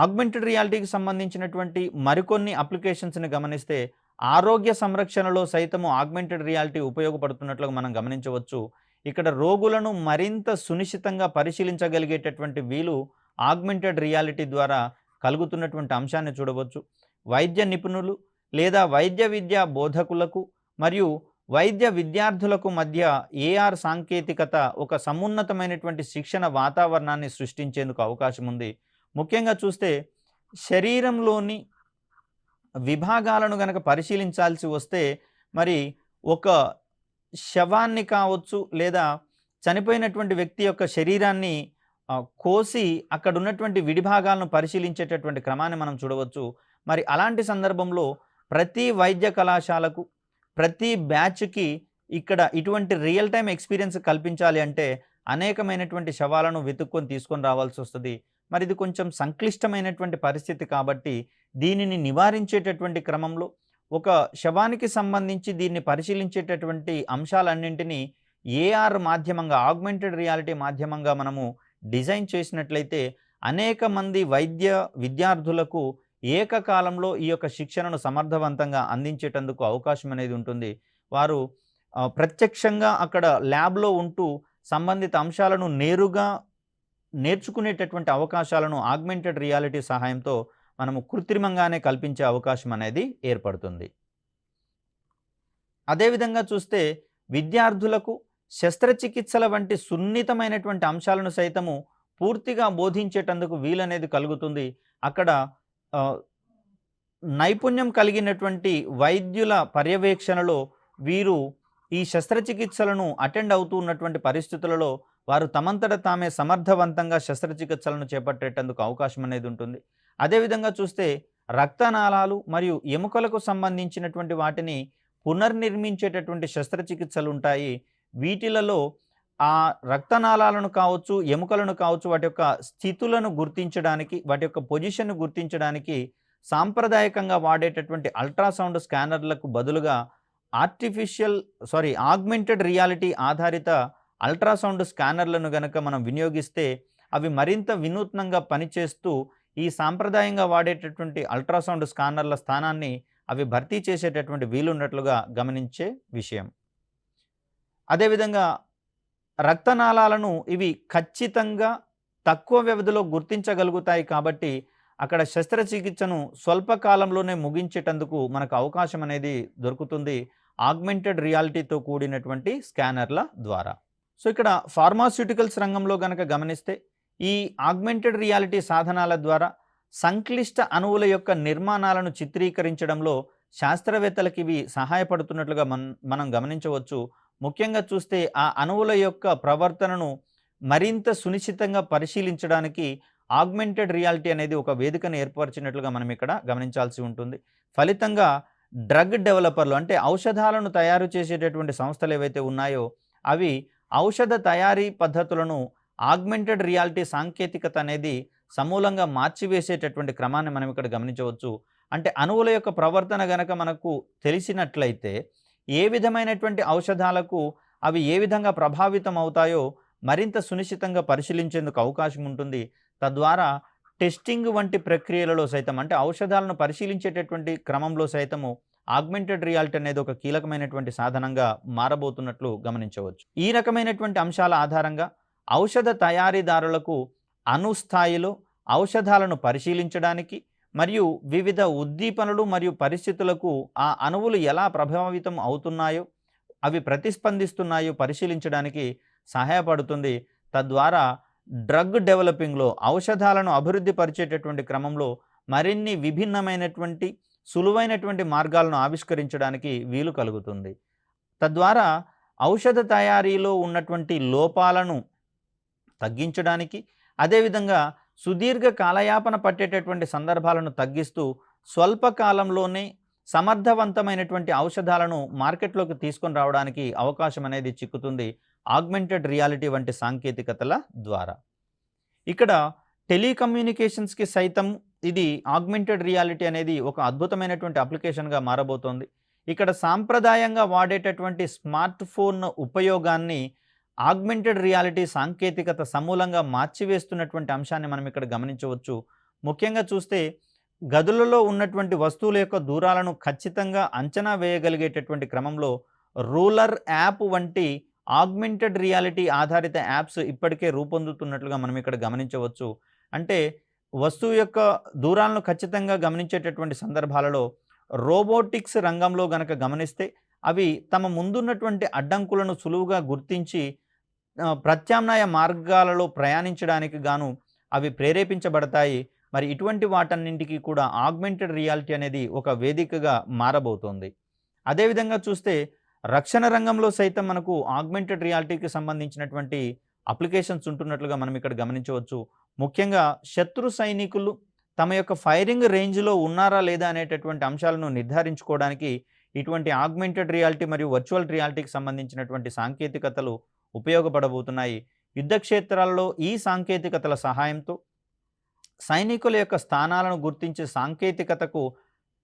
ఆగ్మెంటెడ్ రియాలిటీకి సంబంధించినటువంటి మరికొన్ని అప్లికేషన్స్ని గమనిస్తే ఆరోగ్య సంరక్షణలో సైతము ఆగ్మెంటెడ్ రియాలిటీ ఉపయోగపడుతున్నట్లుగా మనం గమనించవచ్చు. ఇక్కడ రోగులను మరింత సునిశితంగా పరిశీలించగలిగేటటువంటి వీలు ఆగ్మెంటెడ్ రియాలిటీ ద్వారా కలుగుతున్నటువంటి అంశాన్ని చూడవచ్చు. వైద్య నిపుణులు లేదా వైద్య విద్యా బోధకులకు మరియు వైద్య విద్యార్థులకు మధ్య ఏఆర్ సాంకేతికత ఒక సమున్నతమైనటువంటి శిక్షణ వాతావరణాన్ని సృష్టించేందుకు అవకాశం ఉంది. ముఖ్యంగా చూస్తే శరీరంలోని విభాగాలను గనక పరిశీలించాల్సి వస్తే మరి ఒక శవాన్ని కావచ్చు లేదా చనిపోయినటువంటి వ్యక్తి యొక్క శరీరాన్ని కోసి అక్కడ ఉన్నటువంటి విడిభాగాలను పరిశీలించేటటువంటి క్రమాన్ని మనం చూడవచ్చు. మరి అలాంటి సందర్భంలో ప్రతి వైద్య కళాశాలకు ప్రతి బ్యాచ్కి ఇక్కడ ఇటువంటి రియల్ టైమ్ ఎక్స్పీరియన్స్ కల్పించాలి అంటే అనేకమైనటువంటి శవాలను వెతుక్కొని తీసుకొని రావాల్సి వస్తుంది. మరి ఇది కొంచెం సంక్లిష్టమైనటువంటి పరిస్థితి కాబట్టి దీనిని నివారించేటటువంటి క్రమంలో ఒక శవానికి సంబంధించి దీన్ని పరిశీలించేటటువంటి అంశాలన్నింటినీ ఏఆర్ మాధ్యమంగా ఆగ్మెంటెడ్ రియాలిటీ మాధ్యమంగా మనము డిజైన్ చేసినట్లయితే అనేక మంది వైద్య విద్యార్థులకు ఏకకాలంలో ఈ యొక్క శిక్షణను సమర్థవంతంగా అందించేటందుకు అవకాశం అనేది ఉంటుంది. వారు ప్రత్యక్షంగా అక్కడ ల్యాబ్లో ఉంటూ సంబంధిత అంశాలను నేరుగా నేర్చుకునేటటువంటి అవకాశాలను ఆగ్మెంటెడ్ రియాలిటీ సహాయంతో మనము కృత్రిమంగానే కల్పించే అవకాశం అనేది ఏర్పడుతుంది. అదేవిధంగా చూస్తే విద్యార్థులకు శస్త్రచికిత్సల వంటి సున్నితమైనటువంటి అంశాలను సైతము పూర్తిగా బోధించేటందుకు వీలనేది కలుగుతుంది. అక్కడ నైపుణ్యం కలిగినటువంటి వైద్యుల పర్యవేక్షణలో వీరు ఈ శస్త్రచికిత్సలను అటెండ్ అవుతూ ఉన్నటువంటి పరిస్థితులలో వారు తమంతట తామే సమర్థవంతంగా శస్త్రచికిత్సలను చేపట్టేటందుకు అవకాశం అనేది ఉంటుంది. అదేవిధంగా చూస్తే రక్తనాళాలు మరియు ఎముకలకు సంబంధించినటువంటి వాటిని పునర్నిర్మించేటటువంటి శస్త్రచికిత్సలు ఉంటాయి. వీటిలలో ఆ రక్తనాళాలను కావచ్చు, ఎముకలను కావచ్చు, వాటి యొక్క స్థితులను గుర్తించడానికి, వాటి యొక్క పొజిషన్ను గుర్తించడానికి సాంప్రదాయకంగా వాడేటటువంటి అల్ట్రాసౌండ్ స్కానర్లకు బదులుగా ఆగ్మెంటెడ్ రియాలిటీ ఆధారిత అల్ట్రాసౌండ్ స్కానర్లను గనక మనం వినియోగిస్తే అవి మరింత వినూత్నంగా పనిచేస్తూ ఈ సాంప్రదాయంగా వాడేటటువంటి అల్ట్రాసౌండ్ స్కానర్ల స్థానాన్ని అవి భర్తీ చేసేటటువంటి వీలున్నట్లుగా గమనించే విషయం. అదేవిధంగా రక్తనాళాలను ఇవి ఖచ్చితంగా తక్కువ వ్యవధిలో గుర్తించగలుగుతాయి కాబట్టి అక్కడ శస్త్రచికిత్సను స్వల్పకాలంలోనే ముగించేటందుకు మనకు అవకాశం అనేది దొరుకుతుంది ఆగ్మెంటెడ్ రియాలిటీతో కూడినటువంటి స్కానర్ల ద్వారా. సో ఇక్కడ ఫార్మాస్యూటికల్స్ రంగంలో గనక గమనిస్తే ఈ ఆగ్మెంటెడ్ రియాలిటీ సాధనాల ద్వారా సంక్లిష్ట అణువుల యొక్క నిర్మాణాలను చిత్రీకరించడంలో శాస్త్రవేత్తలకు ఇవి సహాయపడుతున్నట్లుగా మనం గమనించవచ్చు. ముఖ్యంగా చూస్తే ఆ అణువుల యొక్క ప్రవర్తనను మరింత సునిశ్చితంగా పరిశీలించడానికి ఆగ్మెంటెడ్ రియాలిటీ అనేది ఒక వేదికను ఏర్పరిచినట్లుగా మనం ఇక్కడ గమనించాల్సి ఉంటుంది. ఫలితంగా డ్రగ్ డెవలపర్లు అంటే ఔషధాలను తయారు చేసేటటువంటి సంస్థలు ఏవైతే ఉన్నాయో అవి ఔషధ తయారీ పద్ధతులను ఆగ్మెంటెడ్ రియాలిటీ సాంకేతికత అనేది సమూలంగా మార్చివేసేటటువంటి క్రమాన్ని మనం ఇక్కడ గమనించవచ్చు. అంటే అణువుల యొక్క ప్రవర్తన గనక మనకు తెలిసినట్లయితే ఏ విధమైనటువంటి ఔషధాలకు అవి ఏ విధంగా ప్రభావితం అవుతాయో మరింత సునిశ్చితంగా పరిశీలించేందుకు అవకాశం ఉంటుంది. తద్వారా టెస్టింగ్ వంటి ప్రక్రియలలో సైతం అంటే ఔషధాలను పరిశీలించేటటువంటి క్రమంలో సైతము ఆగ్మెంటెడ్ రియాలిటీ అనేది ఒక కీలకమైనటువంటి సాధనంగా మారబోతున్నట్లు గమనించవచ్చు. ఈ రకమైనటువంటి అంశాల ఆధారంగా ఔషధ తయారీదారులకు అణుస్థాయిలో ఔషధాలను పరిశీలించడానికి మరియు వివిధ ఉద్దీపనలు మరియు పరిస్థితులకు ఆ అణువులు ఎలా ప్రభావితం అవుతున్నాయో అవి ప్రతిస్పందిస్తున్నాయో పరిశీలించడానికి సహాయపడుతుంది. తద్వారా డ్రగ్ డెవలపింగ్లో ఔషధాలను అభివృద్ధి పరిచేటటువంటి క్రమంలో మరిన్ని విభిన్నమైనటువంటి సులువైనటువంటి మార్గాలను ఆవిష్కరించడానికి వీలు కలుగుతుంది. తద్వారా ఔషధ తయారీలో ఉన్నటువంటి లోపాలను తగ్గించడానికి అదేవిధంగా సుదీర్ఘ కాలయాపన పట్టేటటువంటి సందర్భాలను తగ్గిస్తూ స్వల్పకాలంలోనే సమర్థవంతమైనటువంటి ఔషధాలను మార్కెట్లోకి తీసుకొని రావడానికి అవకాశం అనేది చిక్కుతుంది ఆగ్మెంటెడ్ రియాలిటీ వంటి సాంకేతికతల ద్వారా. ఇక్కడ టెలికమ్యూనికేషన్స్కి సైతం ఇది ఆగ్మెంటెడ్ రియాలిటీ అనేది ఒక అద్భుతమైనటువంటి అప్లికేషన్గా మారబోతోంది. ఇక్కడ సాంప్రదాయంగా వాడేటటువంటి స్మార్ట్ ఫోన్ ఉపయోగాన్ని ఆగ్మెంటెడ్ రియాలిటీ సాంకేతికత సమూలంగా మార్చివేస్తున్నటువంటి అంశాన్ని మనం ఇక్కడ గమనించవచ్చు. ముఖ్యంగా చూస్తే గదులలో ఉన్నటువంటి వస్తువుల యొక్క దూరాలను ఖచ్చితంగా అంచనా వేయగలిగేటటువంటి క్రమంలో రూలర్ యాప్ వంటి ఆగ్మెంటెడ్ రియాలిటీ ఆధారిత యాప్స్ ఇప్పటికే రూపొందుతున్నట్లుగా మనం ఇక్కడ గమనించవచ్చు. అంటే వస్తువు యొక్క దూరాలను ఖచ్చితంగా గమనించేటటువంటి సందర్భాలలో రోబోటిక్స్ రంగంలో గనక గమనిస్తే అవి తమ ముందున్నటువంటి అడ్డంకులను సులువుగా గుర్తించి ప్రత్యామ్నాయ మార్గాలలో ప్రయాణించడానికి గాను అవి ప్రేరేపించబడతాయి. మరి ఇటువంటి వాటన్నింటికి కూడా ఆగ్మెంటెడ్ రియాలిటీ అనేది ఒక వేదికగా మారబోతోంది. అదేవిధంగా చూస్తే రక్షణ రంగంలో సైతం మనకు ఆగ్మెంటెడ్ రియాలిటీకి సంబంధించినటువంటి అప్లికేషన్స్ ఉంటున్నట్లుగా మనం ఇక్కడ గమనించవచ్చు. ముఖ్యంగా శత్రు సైనికులు తమ యొక్క ఫైరింగ్ రేంజ్‌లో ఉన్నారా లేదా అనేటటువంటి అంశాలను నిర్ధారించుకోవడానికి ఇటువంటి ఆగ్మెంటెడ్ రియాలిటీ మరియు వర్చువల్ రియాలిటీకి సంబంధించినటువంటి సాంకేతికతలు ఉపయోగపడబోతున్నాయి. యుద్ధ క్షేత్రాల్లో ఈ సాంకేతికతల సహాయంతో సైనికుల యొక్క స్థానాలను గుర్తించే సాంకేతికతకు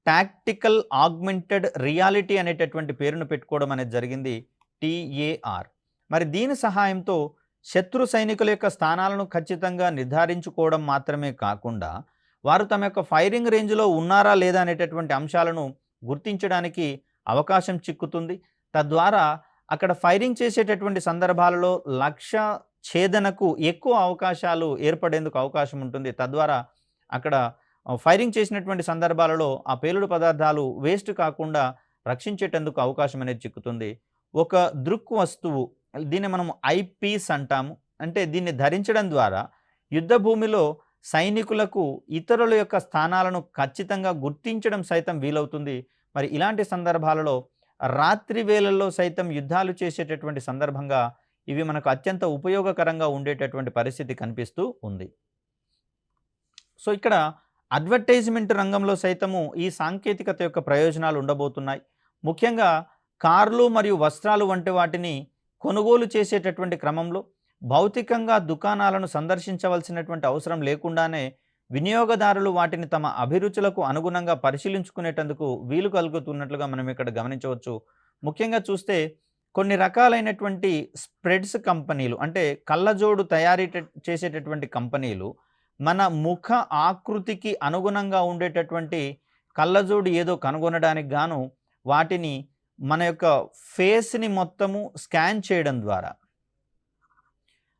టాక్టికల్ ఆగ్మెంటెడ్ రియాలిటీ అనేటటువంటి పేరును పెట్టుకోవడం అనేది జరిగింది, టీఏఆర్. మరి దీని సహాయంతో శత్రు సైనికుల యొక్క స్థానాలను ఖచ్చితంగా నిర్ధారించుకోవడం మాత్రమే కాకుండా వారు తమ యొక్క ఫైరింగ్ రేంజ్‌లో ఉన్నారా లేదా అనేటటువంటి అంశాలను గుర్తించడానికి అవకాశం చిక్కుతుంది. తద్వారా అక్కడ ఫైరింగ్ చేసేటటువంటి సందర్భాలలో లక్ష్య ఛేదనకు ఎక్కువ అవకాశాలు ఏర్పడేందుకు అవకాశం ఉంటుంది. తద్వారా అక్కడ ఫైరింగ్ చేసినటువంటి సందర్భాలలో ఆ పేలుడు పదార్థాలు వేస్ట్ కాకుండా రక్షించేటందుకు అవకాశం అనేది చిక్కుతుంది. ఒక దృక్ వస్తువు, దీన్ని మనం ఐపీస్ అంటాము. అంటే దీన్ని ధరించడం ద్వారా యుద్ధ భూమిలో సైనికులకు ఇతరుల యొక్క స్థానాలను ఖచ్చితంగా గుర్తించడం సైతం వీలవుతుంది. మరి ఇలాంటి సందర్భాలలో రాత్రి వేళల్లో సైతం యుద్ధాలు చేసేటటువంటి సందర్భంగా ఇవి మనకు అత్యంత ఉపయోగకరంగా ఉండేటటువంటి పరిస్థితి కనిపిస్తూ ఉంది. సో ఇక్కడ అడ్వర్టైజ్మెంట్ రంగంలో సైతము ఈ సాంకేతికత యొక్క ప్రయోజనాలు ఉండబోతున్నాయి. ముఖ్యంగా కార్లు మరియు వస్త్రాలు వంటి వాటిని కొనుగోలు చేసేటటువంటి క్రమంలో భౌతికంగా దుకాణాలను సందర్శించవలసినటువంటి అవసరం లేకుండానే వినియోగదారులు వాటిని తమ అభిరుచులకు అనుగుణంగా పరిశీలించుకునేటందుకు వీలు కలుగుతున్నట్లుగా మనం ఇక్కడ గమనించవచ్చు. ముఖ్యంగా చూస్తే కొన్ని రకాలైనటువంటి స్ప్రెడ్స్ కంపెనీలు, అంటే కళ్ళజోడు తయారీ చేసేటటువంటి కంపెనీలు మన ముఖ ఆకృతికి అనుగుణంగా ఉండేటటువంటి కళ్ళజోడు ఏదో కనుగొనడానికి గాను వాటిని మన యొక్క ఫేస్‌ని మొత్తము స్కాన్ చేయడం ద్వారా,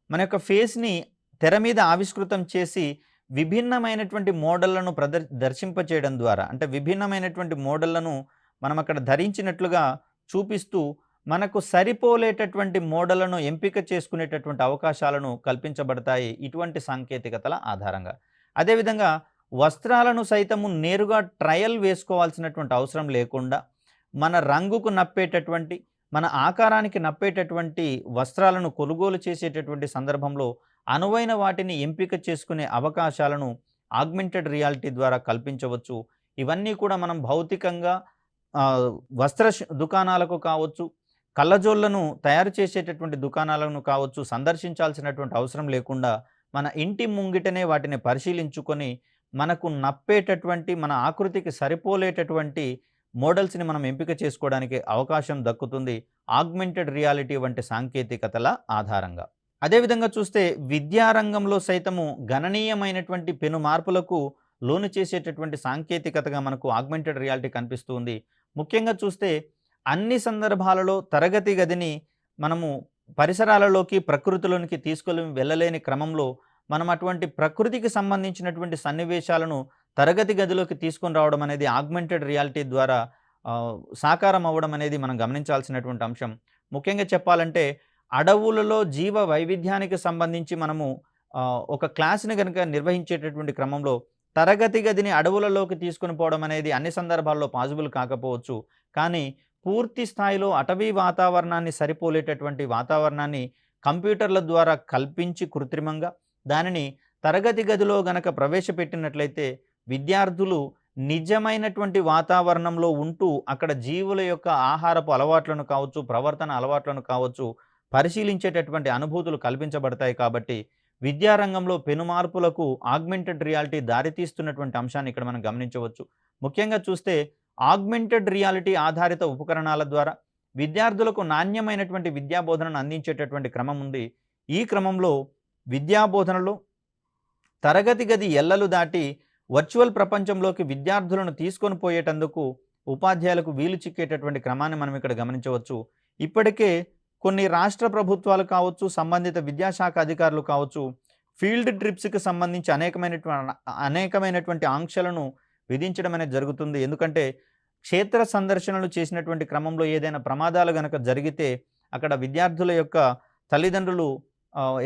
మన యొక్క ఫేస్‌ని తెర మీద ఆవిష్కృతం చేసి విభిన్నమైనటువంటి మోడళ్లను దర్శింపచేయడం ద్వారా, అంటే విభిన్నమైనటువంటి మోడళ్లను మనం అక్కడ ధరించినట్లుగా చూపిస్తూ మనకు సరిపోలేటటువంటి మోడళ్లను ఎంపిక చేసుకునేటటువంటి అవకాశాలను కల్పించబడతాయి ఇటువంటి సాంకేతికతల ఆధారంగా. అదేవిధంగా వస్త్రాలను సైతము నేరుగా ట్రయల్ వేసుకోవాల్సినటువంటి అవసరం లేకుండా మన రంగుకు నప్పేటటువంటి, మన ఆకారానికి నప్పేటటువంటి వస్త్రాలను కొనుగోలు చేసేటటువంటి సందర్భంలో అనువైన వాటిని ఎంపిక చేసుకునే అవకాశాలను ఆగ్మెంటెడ్ రియాలిటీ ద్వారా కల్పించవచ్చు. ఇవన్నీ కూడా మనం భౌతికంగా వస్త్ర దుకాణాలకు కావచ్చు, కళ్ళజోళ్లను తయారు చేసేటటువంటి దుకాణాలను కావచ్చు సందర్శించాల్సినటువంటి అవసరం లేకుండా మన ఇంటి ముంగిటనే వాటిని పరిశీలించుకొని మనకు నప్పేటటువంటి, మన ఆకృతికి సరిపోలేటటువంటి మోడల్స్‌ని మనం ఎంపిక చేసుకోవడానికి అవకాశం దక్కుతుంది ఆగ్మెంటెడ్ రియాలిటీ వంటి సాంకేతికతల ఆధారంగా. అదేవిధంగా చూస్తే విద్యారంగంలో సైతము గణనీయమైనటువంటి పెను మార్పులకు లోను చేసేటటువంటి సాంకేతికతగా మనకు ఆగ్మెంటెడ్ రియాలిటీ కనిపిస్తుంది. ముఖ్యంగా చూస్తే అన్ని సందర్భాలలో తరగతి గదిని మనము పరిసరాలలోకి, ప్రకృతిలోనికి తీసుకొని వెళ్ళలేని క్రమంలో మనం అటువంటి ప్రకృతికి సంబంధించినటువంటి సన్నివేశాలను తరగతి గదిలోకి తీసుకొని రావడం అనేది ఆగ్మెంటెడ్ రియాలిటీ ద్వారా సాకారం అవ్వడం అనేది మనం గమనించాల్సినటువంటి అంశం. ముఖ్యంగా చెప్పాలంటే అడవులలో జీవ వైవిధ్యానికి సంబంధించి మనము ఒక క్లాస్‌ని గనుక నిర్వహించేటటువంటి క్రమంలో తరగతి గదిని అడవులలోకి తీసుకొని పోవడం అనేది అన్ని సందర్భాల్లో పాసిబుల్ కాకపోవచ్చు. కానీ పూర్తి స్థాయిలో అటవీ వాతావరణాన్ని సరిపోలేటటువంటి వాతావరణాన్ని కంప్యూటర్ల ద్వారా కల్పించి కృత్రిమంగా దానిని తరగతి గదిలో గనక ప్రవేశపెట్టినట్లయితే విద్యార్థులు నిజమైనటువంటి వాతావరణంలో ఉంటూ అక్కడ జీవుల యొక్క ఆహారపు అలవాట్లను కావచ్చు, ప్రవర్తన అలవాట్లను కావచ్చు పరిశీలించేటటువంటి అనుభూతులు కల్పించబడతాయి. కాబట్టి విద్యారంగంలో పెనుమార్పులకు ఆగ్మెంటెడ్ రియాలిటీ దారితీస్తున్నటువంటి అంశాన్ని ఇక్కడ మనం గమనించవచ్చు. ముఖ్యంగా చూస్తే ఆగ్మెంటెడ్ రియాలిటీ ఆధారిత ఉపకరణాల ద్వారా విద్యార్థులకు నాణ్యమైనటువంటి విద్యాబోధనను అందించేటటువంటి క్రమం ఉంది. ఈ క్రమంలో విద్యాబోధనలో తరగతి గది ఎల్లలు దాటి వర్చువల్ ప్రపంచంలోకి విద్యార్థులను తీసుకొని పోయేటందుకు ఉపాధ్యాయులకు వీలు చిక్కేటటువంటి క్రమాన్ని మనం ఇక్కడ గమనించవచ్చు. ఇప్పటికే కొన్ని రాష్ట్ర ప్రభుత్వాలు కావచ్చు, సంబంధిత విద్యాశాఖ అధికారులు కావచ్చు, ఫీల్డ్ ట్రిప్స్‌కి సంబంధించి అనేకమైనటువంటి ఆంక్షలను విధించడం అనేది జరుగుతుంది. ఎందుకంటే క్షేత్ర సందర్శనలు చేసినటువంటి క్రమంలో ఏదైనా ప్రమాదాలు గనక జరిగితే అక్కడ విద్యార్థుల యొక్క తల్లిదండ్రులు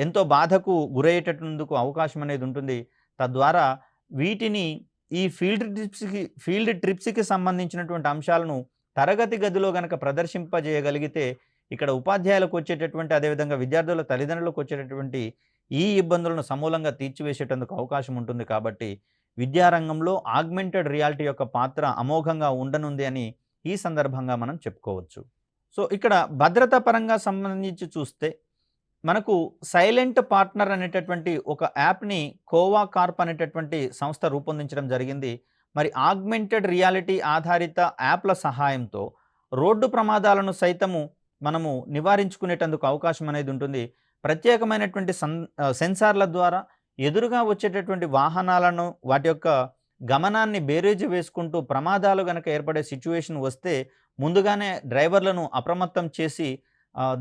ఎంతో బాధకు గురయ్యేటందుకు అవకాశం అనేది ఉంటుంది. తద్వారా వీటిని ఈ ఫీల్డ్ ట్రిప్స్‌కి సంబంధించినటువంటి అంశాలను తరగతి గదిలో గనక ప్రదర్శింపజేయగలిగితే ఇక్కడ ఉపాధ్యాయులకు వచ్చేటటువంటి అదేవిధంగా విద్యార్థుల తల్లిదండ్రులకు వచ్చేటటువంటి ఈ ఇబ్బందులను సమూలంగా తీర్చివేసేటందుకు అవకాశం ఉంటుంది. కాబట్టి విద్యారంగంలో ఆగ్మెంటెడ్ రియాలిటీ యొక్క పాత్ర అమోఘంగా ఉండనుంది అని ఈ సందర్భంగా మనం చెప్పుకోవచ్చు. సో ఇక్కడ భద్రతా పరంగా సంబంధించి చూస్తే మనకు సైలెంట్ పార్ట్నర్ అనేటటువంటి ఒక యాప్‌ని కోవా కార్ప్ అనేటటువంటి సంస్థ రూపొందించడం జరిగింది. మరి ఆగ్మెంటెడ్ రియాలిటీ ఆధారిత యాప్‌ల సహాయంతో రోడ్డు ప్రమాదాలను సైతము మనము నివారించుకునేటందుకు అవకాశం అనేది ఉంటుంది. ప్రత్యేకమైనటువంటి సెన్సార్ల ద్వారా ఎదురుగా వచ్చేటటువంటి వాహనాలను వాటి యొక్క గమనాన్ని బేరీజు వేసుకుంటూ ప్రమాదాలు గనక ఏర్పడే సిట్యుయేషన్ వస్తే ముందుగానే డ్రైవర్లను అప్రమత్తం చేసి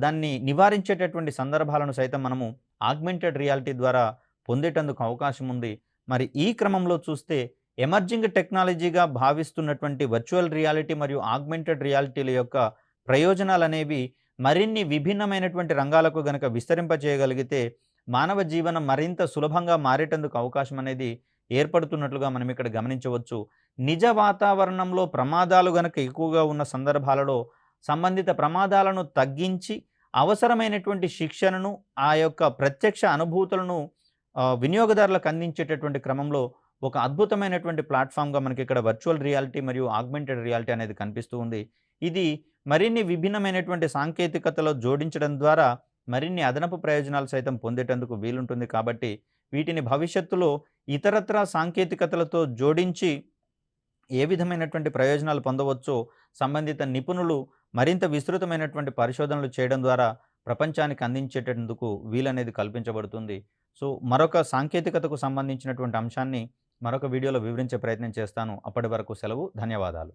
దాన్ని నివారించేటటువంటి సందర్భాలను సైతం మనము ఆగ్మెంటెడ్ రియాలిటీ ద్వారా పొందేటందుకు అవకాశం ఉంది. మరి ఈ క్రమంలో చూస్తే ఎమర్జింగ్ టెక్నాలజీగా భావిస్తున్నటువంటి వర్చువల్ రియాలిటీ మరియు ఆగ్మెంటెడ్ రియాలిటీల యొక్క ప్రయోజనాలనేవి మరిన్ని విభిన్నమైనటువంటి రంగాలకు గనక విస్తరింపచేయగలిగితే మానవ జీవనం మరింత సులభంగా మారేటందుకు అవకాశం అనేది ఏర్పడుతున్నట్లుగా మనం ఇక్కడ గమనించవచ్చు. నిజ వాతావరణంలో ప్రమాదాలు గనక ఎక్కువగా ఉన్న సందర్భాలలో సంబంధిత ప్రమాదాలను తగ్గించి అవసరమైనటువంటి శిక్షణను ఆ యొక్క ప్రత్యక్ష అనుభూతులను వినియోగదారులకు అందించేటటువంటి క్రమంలో ఒక అద్భుతమైనటువంటి ప్లాట్ఫామ్‌గా మనకి ఇక్కడ వర్చువల్ రియాలిటీ మరియు ఆగ్మెంటెడ్ రియాలిటీ అనేది కనిపిస్తూ ఉంది. ఇది మరిన్ని విభిన్నమైనటువంటి సాంకేతికతలో జోడించడం ద్వారా మరిన్ని అదనపు ప్రయోజనాలు సైతం పొందేటందుకు వీలుంటుంది. కాబట్టి వీటిని భవిష్యత్తులో ఇతరత్రా సాంకేతికతలతో జోడించి ఏ విధమైనటువంటి ప్రయోజనాలు పొందవచ్చో సంబంధిత నిపుణులు మరింత విస్తృతమైనటువంటి పరిశోధనలు చేయడం ద్వారా ప్రపంచానికి అందించేటందుకు వీలనేది కల్పించబడుతుంది. సో మరొక సాంకేతికతకు సంబంధించినటువంటి అంశాన్ని మరొక వీడియోలో వివరించే ప్రయత్నం చేస్తాను. అప్పటి వరకు సెలవు. ధన్యవాదాలు.